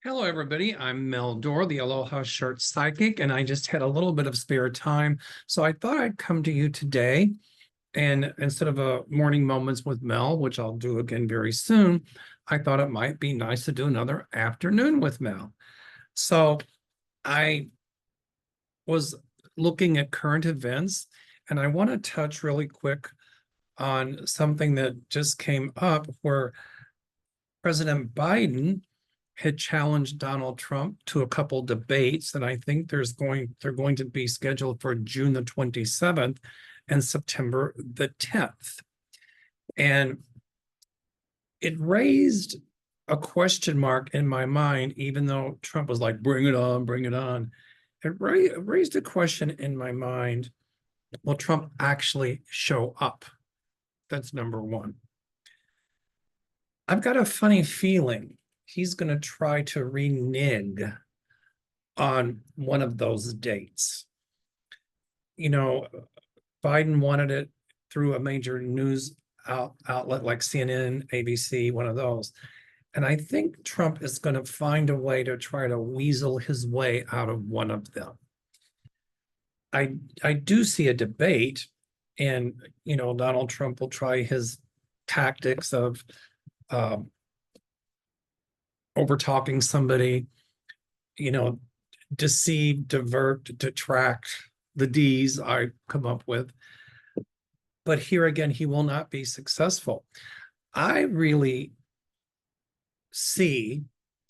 Hello, everybody. I'm Mel Doerr, the Aloha Short Psychic, and I just had a little bit of spare time. So I thought I'd come to you today. And instead of a morning moments with Mel, which I'll do again very soon, I thought it might be nice to do another afternoon with Mel. So I was looking at current events, and I want to touch really quick on something that just came up where President Biden had challenged Donald Trump to a couple debates, and I think they're going to be scheduled for June the 27th and September the 10th. And it raised a question mark in my mind, even though Trump was like, bring it on, bring it on. It raised a question in my mind. Will Trump actually show up? That's number one. I've got a funny feeling he's going to try to renege on one of those dates. You know, Biden wanted it through a major news outlet like CNN, ABC, one of those. And I think Trump is going to find a way to try to weasel his way out of one of them. I do see a debate, and Donald Trump will try his tactics of over talking somebody, deceive, divert, detract, the D's I come up with. But here again, he will not be successful. I really see,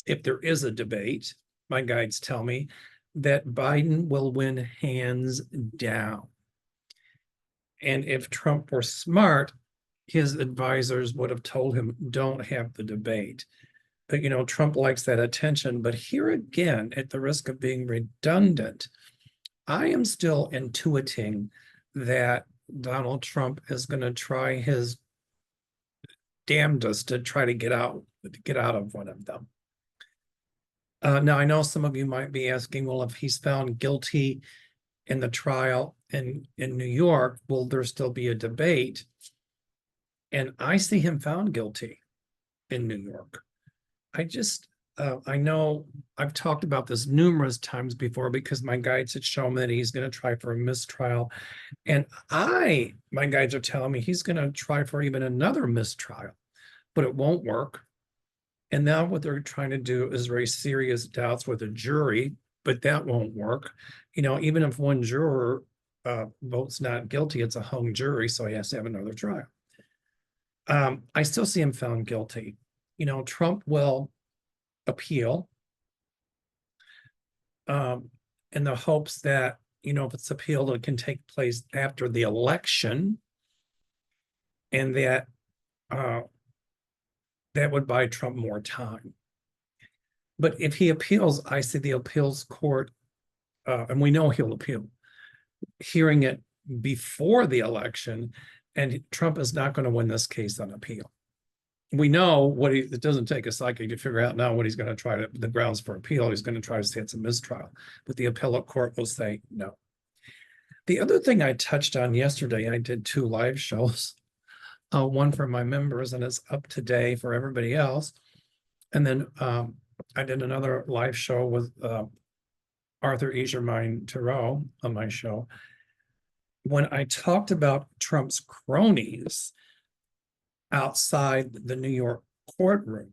if there is a debate, my guides tell me that Biden will win hands down. And if Trump were smart, his advisors would have told him, don't have the debate. But, Trump likes that attention. But here again, at the risk of being redundant, I am still intuiting that Donald Trump is going to try his damnedest to try to get out of one of them. Now, I know some of you might be asking, well, if he's found guilty in the trial in New York, will there still be a debate? And I see him found guilty in New York. I know I've talked about this numerous times before because my guides had shown me that he's going to try for a mistrial. And my guides are telling me he's going to try for even another mistrial, but it won't work. And now what they're trying to do is raise serious doubts with a jury, but that won't work. Even if one juror votes not guilty, it's a hung jury, so he has to have another trial. I still see him found guilty. Trump will appeal in the hopes that, if it's appealed, it can take place after the election, and that would buy Trump more time. But if he appeals, I see the appeals court, and we know he'll appeal, hearing it before the election, and Trump is not going to win this case on appeal. We know it doesn't take a psychic to figure out now what he's going to try to, the grounds for appeal. He's going to try to say it's a mistrial, but the appellate court will say no. The other thing I touched on yesterday, I did 2 live shows, one for my members, and it's up today for everybody else. And then I did another live show with Arthur Isermine Tarot on my show. When I talked about Trump's cronies outside the New York courtroom,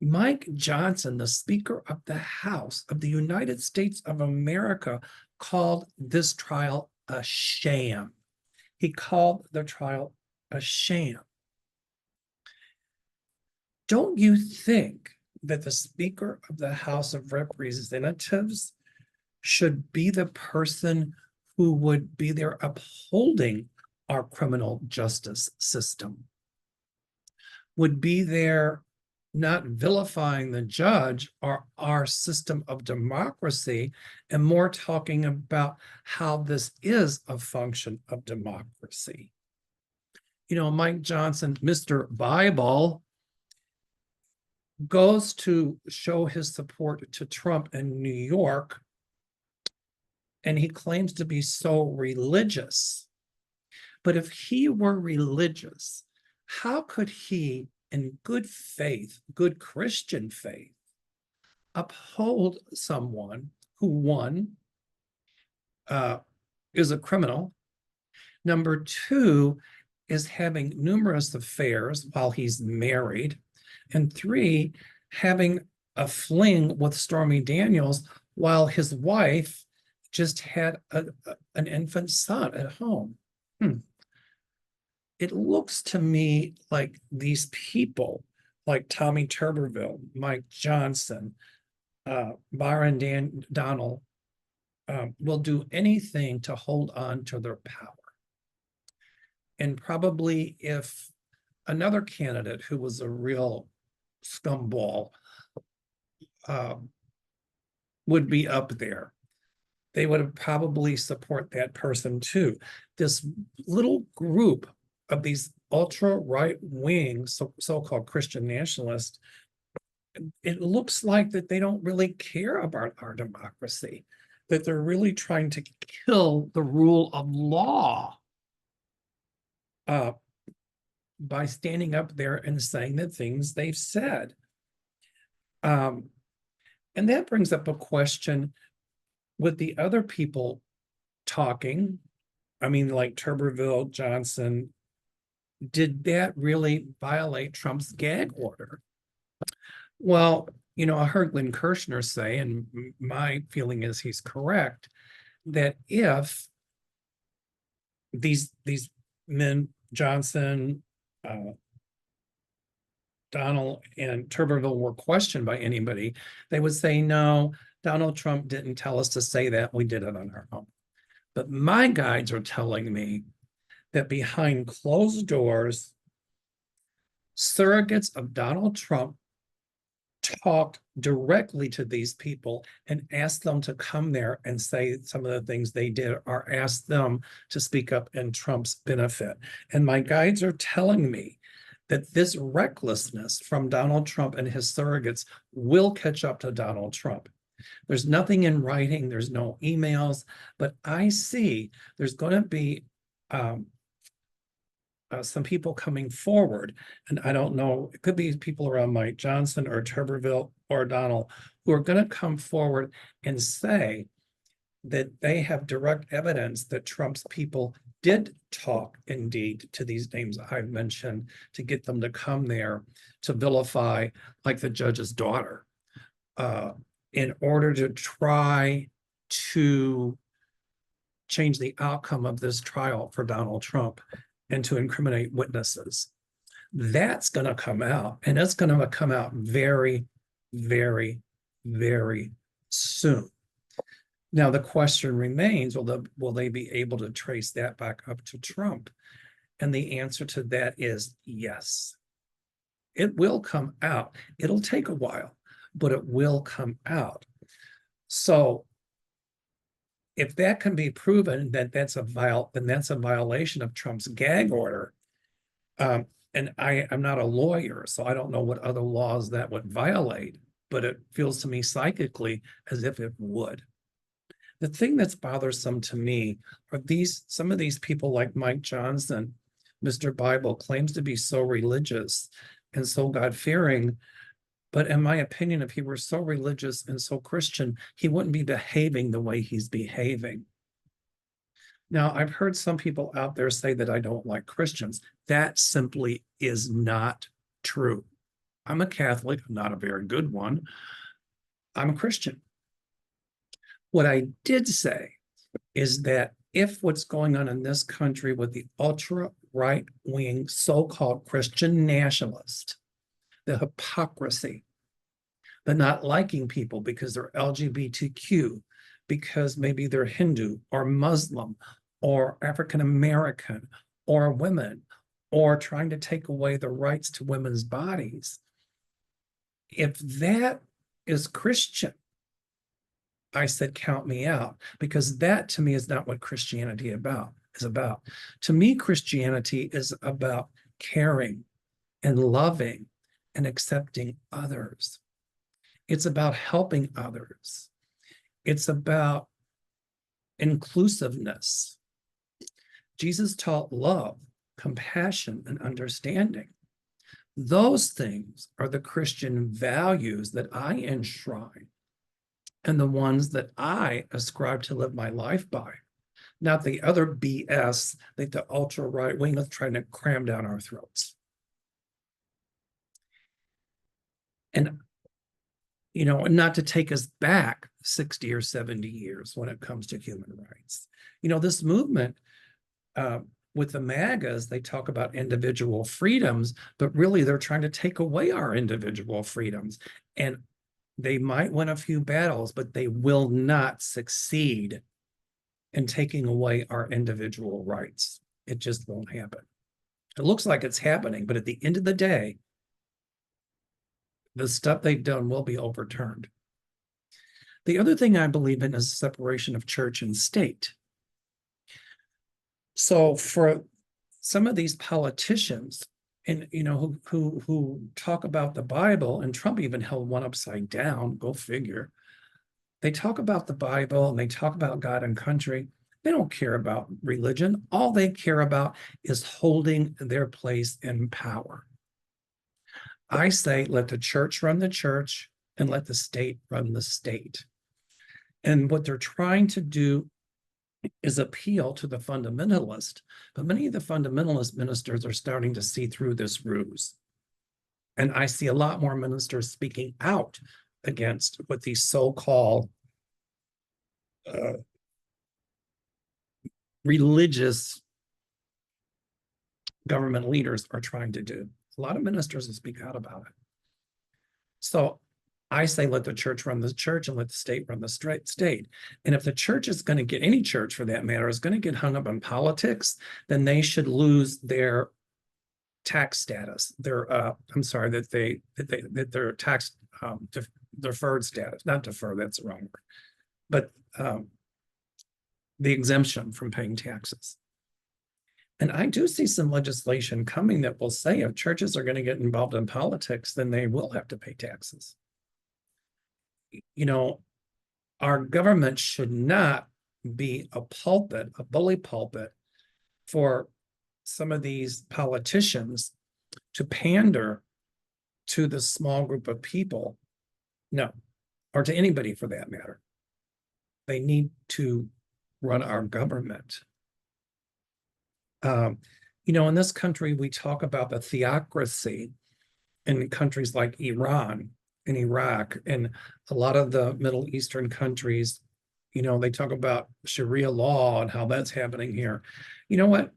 Mike Johnson, the Speaker of the House of the United States of America, called this trial a sham. He called the trial a sham. Don't you think that the Speaker of the House of Representatives should be the person who would be there upholding our criminal justice system, would be there not vilifying the judge or our system of democracy, and more talking about how this is a function of democracy? Mike Johnson, Mr. Bible, goes to show his support to Trump in New York, and he claims to be so religious. But if he were religious, how could he, in good faith, good Christian faith, uphold someone who, one, is a criminal. Number two, is having numerous affairs while he's married. And three, having a fling with Stormy Daniels while his wife just had an infant son at home. It looks to me like these people, like Tommy Tuberville, Mike Johnson, Byron Donald, will do anything to hold on to their power. And probably if another candidate who was a real scumball would be up there, they would probably support that person too. This little group of these ultra right wing so-called Christian nationalists, it looks like that they don't really care about our democracy, that they're really trying to kill the rule of law by standing up there and saying the things they've said. And that brings up a question with the other people talking. I mean, like Tuberville, Johnson, did that really violate Trump's gag order? Well, I heard Glenn Kirshner say, and my feeling is he's correct, that if these men, Johnson, Donald, and Tuberville were questioned by anybody, they would say, no, Donald Trump didn't tell us to say that. We did it on our own. But my guides are telling me that behind closed doors, surrogates of Donald Trump talked directly to these people and asked them to come there and say some of the things they did, or asked them to speak up in Trump's benefit. And my guides are telling me that this recklessness from Donald Trump and his surrogates will catch up to Donald Trump. There's nothing in writing, there's no emails, but I see there's going to be some people coming forward, and I don't know, it could be people around Mike Johnson or Tuberville or Donald, who are going to come forward and say that they have direct evidence that Trump's people did talk indeed to these names I've mentioned to get them to come there to vilify, like the judge's daughter, in order to try to change the outcome of this trial for Donald Trump and to incriminate witnesses. That's going to come out, and it's going to come out very, very, very soon. Now, the question remains, will they be able to trace that back up to Trump? And the answer to that is yes. It will come out. It'll take a while, but it will come out. So if that can be proven that that's a violation of Trump's gag order, and I'm not a lawyer, so I don't know what other laws that would violate, but it feels to me psychically as if it would. The thing that's bothersome to me are some of these people like Mike Johnson. Mr. Bible claims to be so religious and so God-fearing, but in my opinion, if he were so religious and so Christian, he wouldn't be behaving the way he's behaving. Now, I've heard some people out there say that I don't like Christians. That simply is not true. I'm a Catholic, not a very good one. I'm a Christian. What I did say is that if what's going on in this country with the ultra right-wing so-called Christian nationalist, the hypocrisy, the not liking people because they're LGBTQ, because maybe they're Hindu or Muslim or African American or women, or trying to take away the rights to women's bodies. If that is Christian, I said, count me out, because that to me is not what Christianity is about. To me, Christianity is about caring and loving and accepting others. It's about helping others. It's about inclusiveness. Jesus taught love, compassion, and understanding. Those things are the Christian values that I enshrine and the ones that I ascribe to live my life by, not the other BS that the ultra right wing is trying to cram down our throats. And, not to take us back 60 or 70 years when it comes to human rights. This movement, with the MAGAs, they talk about individual freedoms, but really they're trying to take away our individual freedoms. And they might win a few battles, but they will not succeed in taking away our individual rights. It just won't happen. It looks like it's happening, but at the end of the day, the stuff they've done will be overturned. The other thing I believe in is separation of church and state. So for some of these politicians, and who talk about the Bible, and Trump even held one upside down, go figure. They talk about the Bible and they talk about God and country. They don't care about religion. All they care about is holding their place in power. I say, let the church run the church and let the state run the state. And what they're trying to do is appeal to the fundamentalist, but many of the fundamentalist ministers are starting to see through this ruse. And I see a lot more ministers speaking out against what these so-called religious government leaders are trying to do. A lot of ministers will speak out about it. So I say, let the church run the church and let the state run the state. And if the church is going to get, any church for that matter, is going to get hung up in politics, then they should lose their tax status. Their their tax deferred status, not deferred, that's the wrong word, but the exemption from paying taxes. And I do see some legislation coming that will say if churches are going to get involved in politics, then they will have to pay taxes. Our government should not be a pulpit, a bully pulpit for some of these politicians to pander to the small group of people. No, or to anybody for that matter. They need to run our government. In this country, we talk about the theocracy in countries like Iran and Iraq and a lot of the Middle Eastern countries. They talk about Sharia law and how that's happening here. You know what?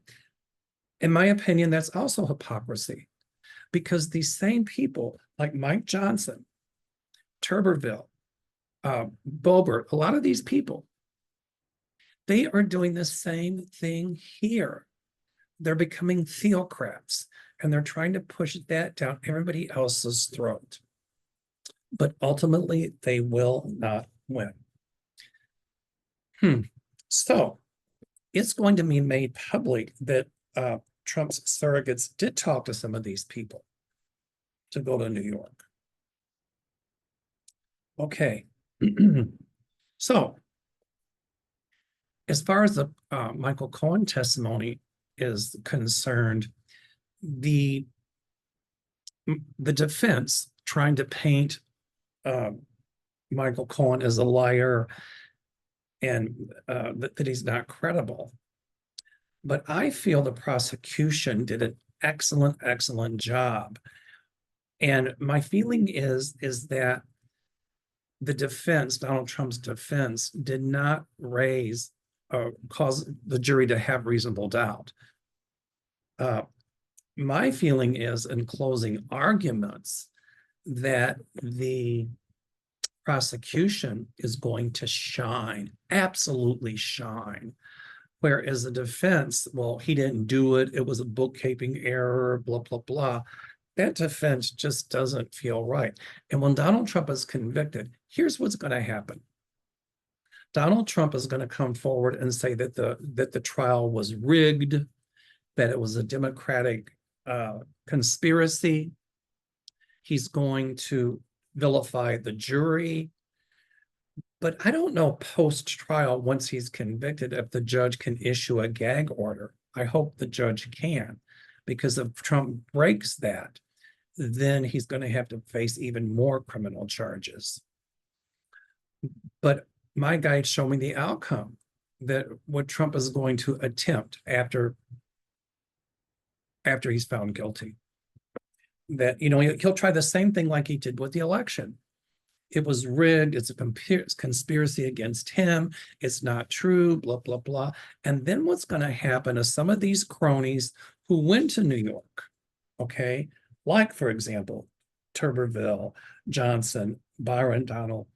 In my opinion, that's also hypocrisy, because these same people like Mike Johnson, Tuberville, Boebert, a lot of these people, they are doing the same thing here. They're becoming theocrats, and they're trying to push that down everybody else's throat. But ultimately, they will not win. So it's going to be made public that Trump's surrogates did talk to some of these people to go to New York. Okay. So as far as the Michael Cohen testimony is concerned, the defense trying to paint Michael Cohen as a liar and that he's not credible. But I feel the prosecution did an excellent job. And my feeling is that the defense, Donald Trump's defense, did not cause the jury to have reasonable doubt. My feeling is, in closing arguments, that the prosecution is going to shine, absolutely shine. Whereas the defense, well, he didn't do it, it was a bookkeeping error, blah, blah, blah. That defense just doesn't feel right. And when Donald Trump is convicted, here's what's going to happen. Donald Trump is going to come forward and say that the trial was rigged, that it was a Democratic conspiracy. He's going to vilify the jury. But I don't know post-trial, once he's convicted, if the judge can issue a gag order. I hope the judge can, because if Trump breaks that, then he's going to have to face even more criminal charges. But my guide showed me the outcome, that what Trump is going to attempt after he's found guilty. That, he'll try the same thing like he did with the election. It was rigged. It's a conspiracy against him. It's not true, blah, blah, blah. And then what's going to happen is some of these cronies who went to New York, okay, like, for example, Tuberville, Johnson, Byron Donald,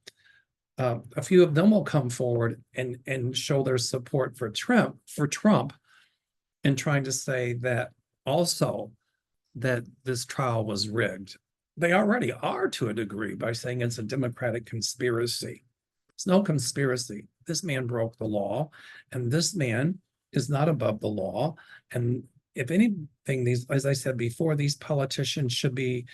a few of them will come forward and show their support for Trump, and trying to say that also that this trial was rigged. They already are, to a degree, by saying it's a Democratic conspiracy. It's no conspiracy. This man broke the law, and this man is not above the law. And if anything, as I said before, these politicians should be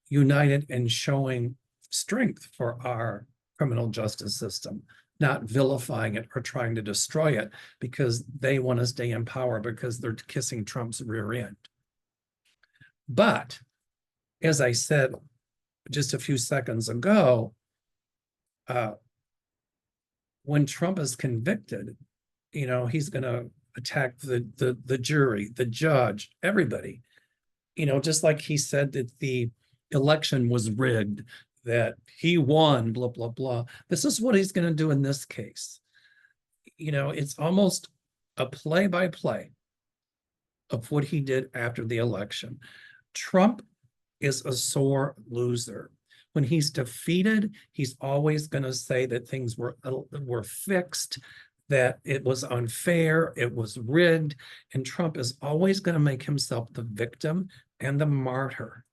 united in showing strength for our criminal justice system, not vilifying it or trying to destroy it because they want to stay in power because they're kissing Trump's rear end. But as I said just a few seconds ago, when Trump is convicted, he's going to attack the jury, the judge, everybody. Just like he said that the election was rigged, that he won, blah, blah, blah. This is what he's going to do in this case. It's almost a play-by-play of what he did after the election. Trump is a sore loser. When he's defeated, he's always going to say that things were fixed, that it was unfair, it was rigged, and Trump is always going to make himself the victim and the martyr.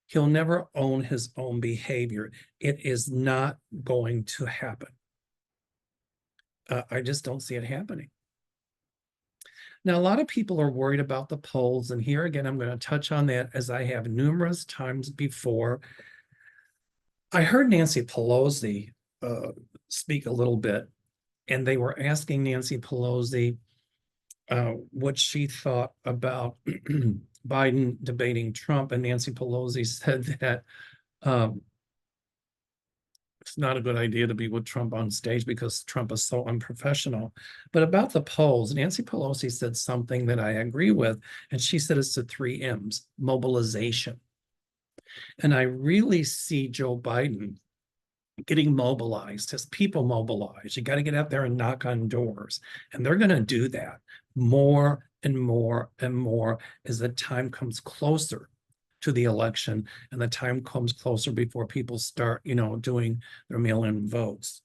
He'll never own his own behavior. It is not going to happen. I just don't see it happening. Now, a lot of people are worried about the polls, and here again, I'm going to touch on that as I have numerous times before. I heard Nancy Pelosi speak a little bit, and they were asking Nancy Pelosi what she thought about Biden debating Trump, and Nancy Pelosi said that it's not a good idea to be with Trump on stage because Trump is so unprofessional. But about the polls, Nancy Pelosi said something that I agree with, and she said it's the 3 M's, mobilization. And I really see Joe Biden getting mobilized, his people mobilized. You got to get out there and knock on doors. And they're going to do that more and more and more as the time comes closer to the election and the time comes closer before people start, doing their mail-in votes.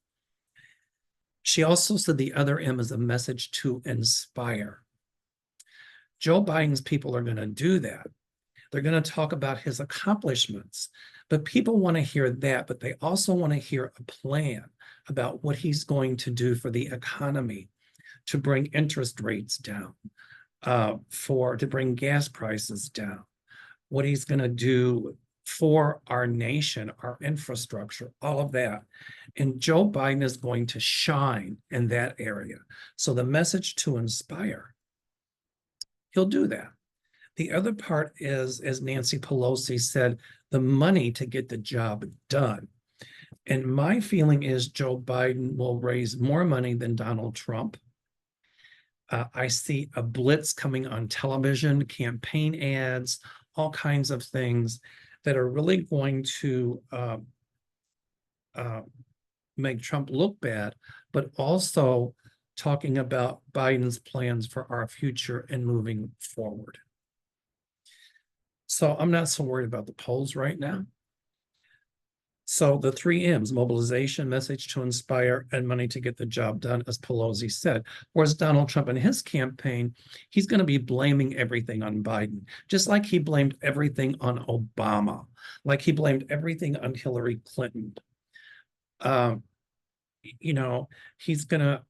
She also said the other M is a message to inspire. Joe Biden's people are going to do that. They're going to talk about his accomplishments, but people want to hear that, but they also want to hear a plan about what he's going to do for the economy, to bring interest rates down, to bring gas prices down, what he's going to do for our nation, our infrastructure, all of that. And Joe Biden is going to shine in that area. So the message to inspire, he'll do that. The other part is, as Nancy Pelosi said, the money to get the job done. And my feeling is Joe Biden will raise more money than Donald Trump. I see a blitz coming on television, campaign ads, all kinds of things that are really going to make Trump look bad, but also talking about Biden's plans for our future and moving forward. So I'm not so worried about the polls right now. So the 3 M's, mobilization, message to inspire, and money to get the job done, as Pelosi said. Whereas Donald Trump in his campaign, he's going to be blaming everything on Biden, just like he blamed everything on Obama, like he blamed everything on Hillary Clinton. He's going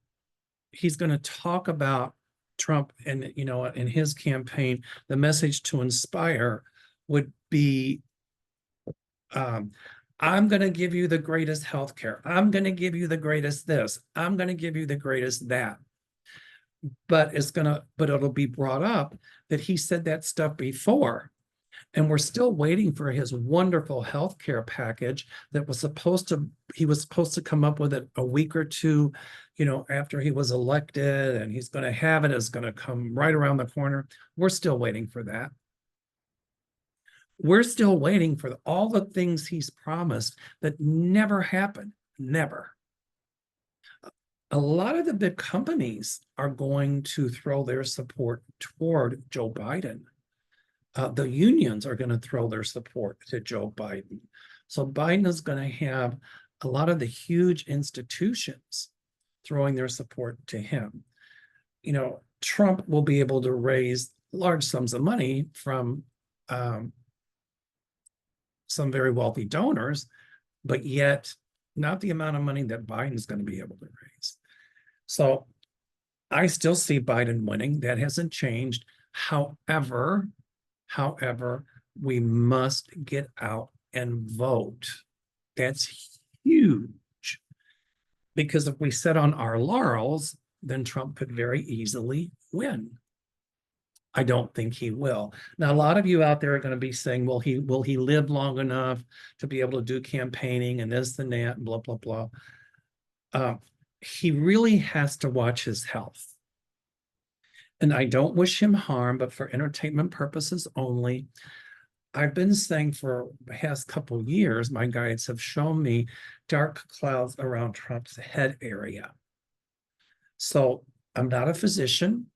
to talk about Trump and, in his campaign, the message to inspire would be, I'm going to give you the greatest healthcare. I'm going to give you the greatest this. I'm going to give you the greatest that. But it'll be brought up that he said that stuff before. And we're still waiting for his wonderful health care package that he was supposed to come up with it a week or two, after he was elected, and he's going to have it. It's going to come right around the corner. We're still waiting for that. We're still waiting for all the things he's promised that never happened. Never. A lot of the big companies are going to throw their support toward Joe Biden. The unions are going to throw their support to Joe Biden. So Biden is going to have a lot of the huge institutions throwing their support to him. Trump will be able to raise large sums of money from some very wealthy donors, but yet not the amount of money that Biden's going to be able to raise. So I still see Biden winning. That hasn't changed. However, we must get out and vote. That's huge. Because if we sit on our laurels, then Trump could very easily win. I don't think he will. Now, a lot of you out there are going to be saying, well, will he live long enough to be able to do campaigning and this and that, and blah, blah, blah. He really has to watch his health. And I don't wish him harm, but for entertainment purposes only. I've been saying for the past couple of years, my guides have shown me dark clouds around Trump's head area. So I'm not a physician,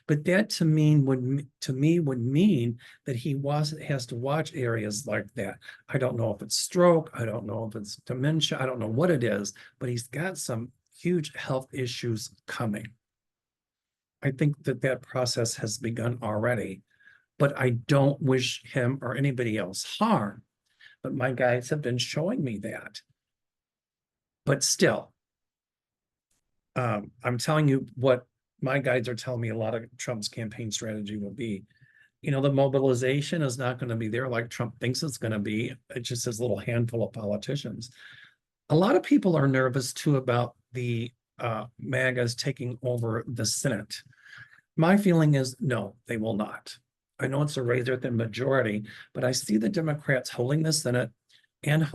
but that to me would mean that he has to watch areas like that. I don't know if it's stroke, I don't know if it's dementia, I don't know what it is, but he's got some huge health issues coming. I think that process has begun already, but I don't wish him or anybody else harm. But my guides have been showing me that. But still, I'm telling you what my guides are telling me a lot of Trump's campaign strategy will be. The mobilization is not going to be there like Trump thinks it's going to be. It's just his little handful of politicians. A lot of people are nervous too about the MAGAs taking over the Senate. My feeling is no, they will not. I know it's a razor thin majority, but I see the Democrats holding the Senate and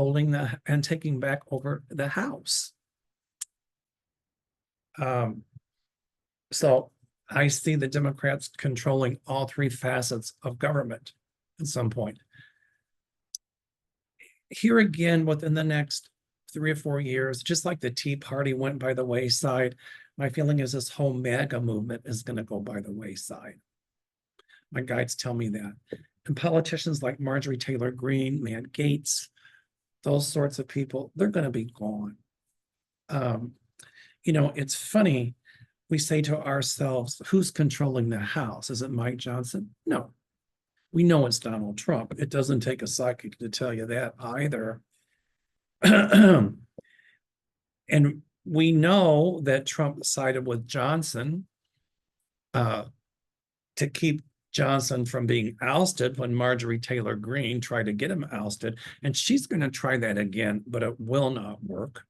taking back over the House. So I see the Democrats controlling all three facets of government at some point. Here again, within the next 3 or 4 years, just like the Tea Party went by the wayside, my feeling is this whole MAGA movement is going to go by the wayside. My guides tell me that. And politicians like Marjorie Taylor Greene, Matt Gaetz, those sorts of people, they're going to be gone. It's funny. We say to ourselves, who's controlling the House? Is it Mike Johnson? No. We know it's Donald Trump. It doesn't take a psychic to tell you that either. And we know that Trump sided with Johnson to keep Johnson from being ousted when Marjorie Taylor Greene tried to get him ousted. And she's going to try that again, but it will not work.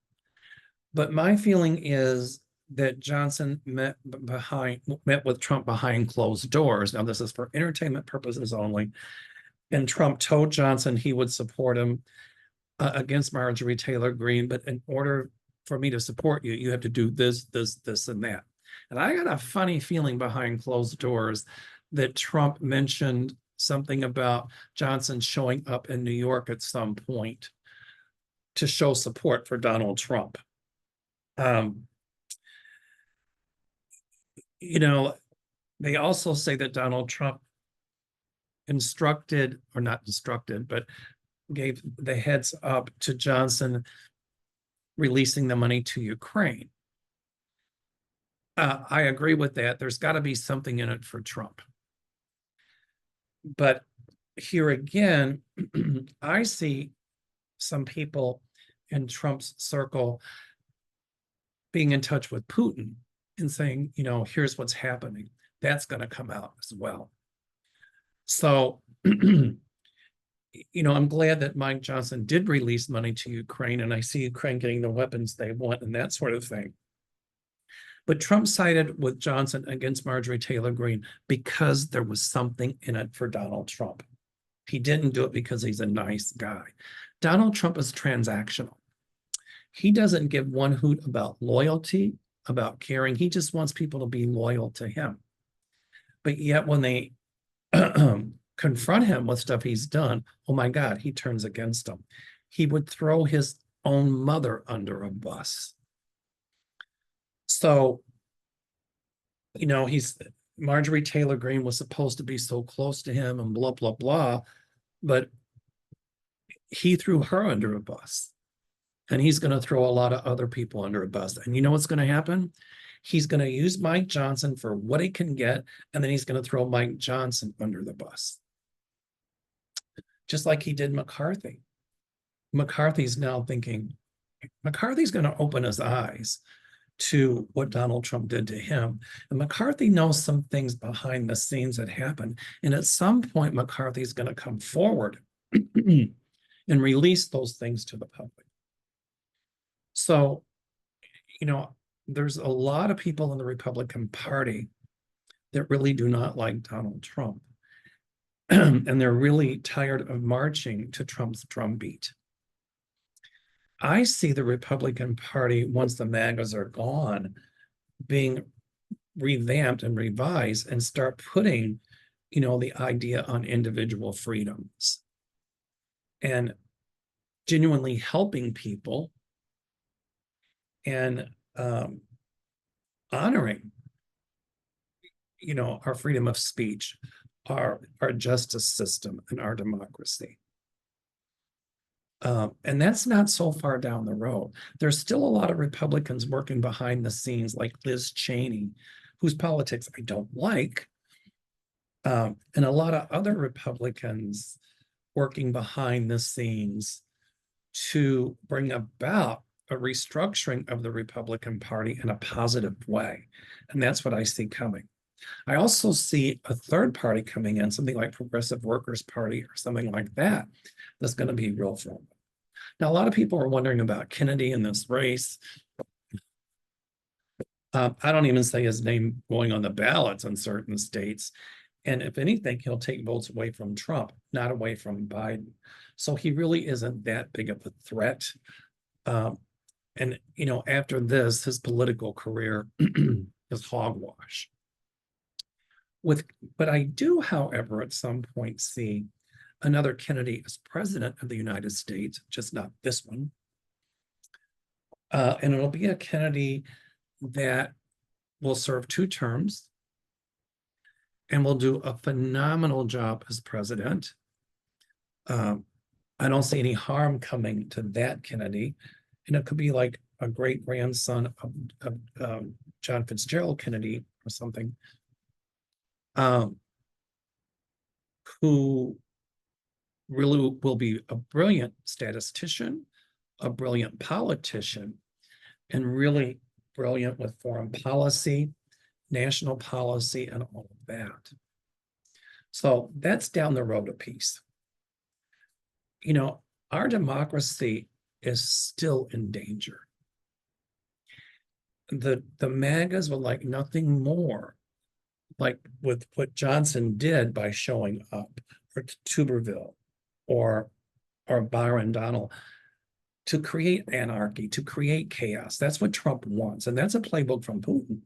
But my feeling is that Johnson met with Trump behind closed doors. Now, this is for entertainment purposes only. And Trump told Johnson he would support him against Marjorie Taylor Greene, but in order for me to support you, you have to do this, this, this, and that. And I got a funny feeling behind closed doors that Trump mentioned something about Johnson showing up in New York at some point to show support for Donald Trump. They also say that Donald Trump instructed, or not instructed, but gave the heads up to Johnson releasing the money to Ukraine. I agree with that. There's got to be something in it for Trump. But here again, I see some people in Trump's circle being in touch with Putin and saying, here's what's happening. That's going to come out as well. So, I'm glad that Mike Johnson did release money to Ukraine, and I see Ukraine getting the weapons they want and that sort of thing. But Trump sided with Johnson against Marjorie Taylor Greene because there was something in it for Donald Trump. He didn't do it because he's a nice guy. Donald Trump is transactional. He doesn't give one hoot about loyalty, about caring. He just wants people to be loyal to him. But yet when they confront him with stuff he's done, oh my God, he turns against them. He would throw his own mother under a bus. So, he's Marjorie Taylor Greene was supposed to be so close to him and blah, blah, blah, but he threw her under a bus. And he's going to throw a lot of other people under a bus. And you know what's going to happen? He's going to use Mike Johnson for what he can get, and then he's going to throw Mike Johnson under the bus. Just like he did McCarthy. McCarthy's now thinking, McCarthy's going to open his eyes to what Donald Trump did to him. And McCarthy knows some things behind the scenes that happened. And at some point, McCarthy's going to come forward and release those things to the public. So, there's a lot of people in the Republican Party that really do not like Donald Trump. And they're really tired of marching to Trump's drumbeat. I see the Republican Party, once the MAGAs are gone, being revamped and revised and start putting, the idea on individual freedoms and genuinely helping people and honoring, our freedom of speech, our justice system, and our democracy. And that's not so far down the road. There's still a lot of Republicans working behind the scenes, like Liz Cheney, whose politics I don't like, and a lot of other Republicans working behind the scenes to bring about a restructuring of the Republican Party in a positive way. And that's what I see coming. I also see a third party coming in, something like Progressive Workers' Party or something like that, that's going to be real formidable. Now, a lot of people are wondering about Kennedy in this race. I don't even say his name going on the ballots in certain states. And if anything, he'll take votes away from Trump, not away from Biden. So he really isn't that big of a threat. And, after this, his political career is hogwash. But I do, however, at some point see another Kennedy as president of the United States, just not this one. And it'll be a Kennedy that will serve 2 terms and will do a phenomenal job as president. I don't see any harm coming to that Kennedy. And it could be like a great grandson of John Fitzgerald Kennedy or something, who really will be a brilliant statistician, a brilliant politician, and really brilliant with foreign policy, national policy, and all of that. So that's down the road a piece. Our democracy is still in danger. The MAGAs would like nothing more, like with what Johnson did by showing up, or Tuberville, or Byron Donald, to create anarchy, to create chaos. That's what Trump wants. And that's a playbook from Putin.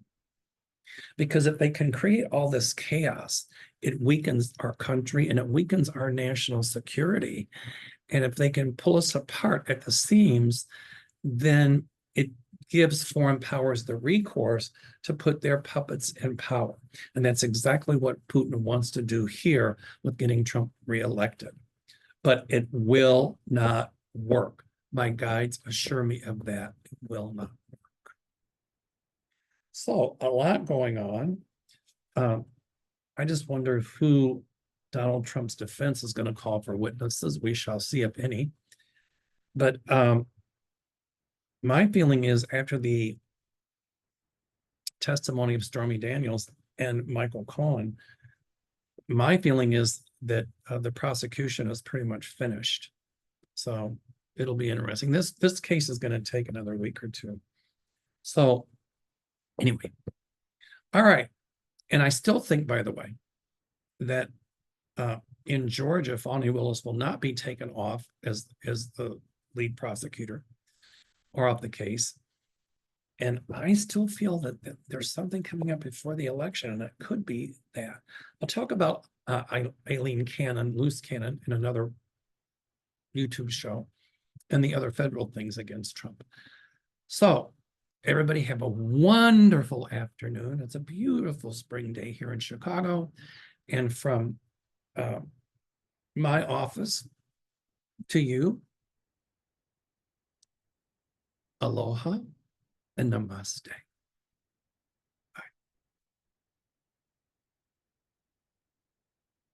Because if they can create all this chaos, it weakens our country and it weakens our national security. And if they can pull us apart at the seams, then it gives foreign powers the recourse to put their puppets in power. And that's exactly what Putin wants to do here with getting Trump reelected. But it will not work. My guides assure me of that. It will not work. So a lot going on. I just wonder who Donald Trump's defense is going to call for witnesses. We shall see, if any. But my feeling is, after the testimony of Stormy Daniels and Michael Cohen, my feeling is that the prosecution is pretty much finished. So it'll be interesting. This case is going to take another week or 2. So anyway, all right. And I still think, by the way, that in Georgia, Fani Willis will not be taken off as the lead prosecutor or of the case. And I still feel that there's something coming up before the election, and it could be that. I'll talk about Aileen Cannon, loose cannon, in another YouTube show, and the other federal things against Trump. So everybody have a wonderful afternoon. It's a beautiful spring day here in Chicago. And from my office to you, aloha and namaste.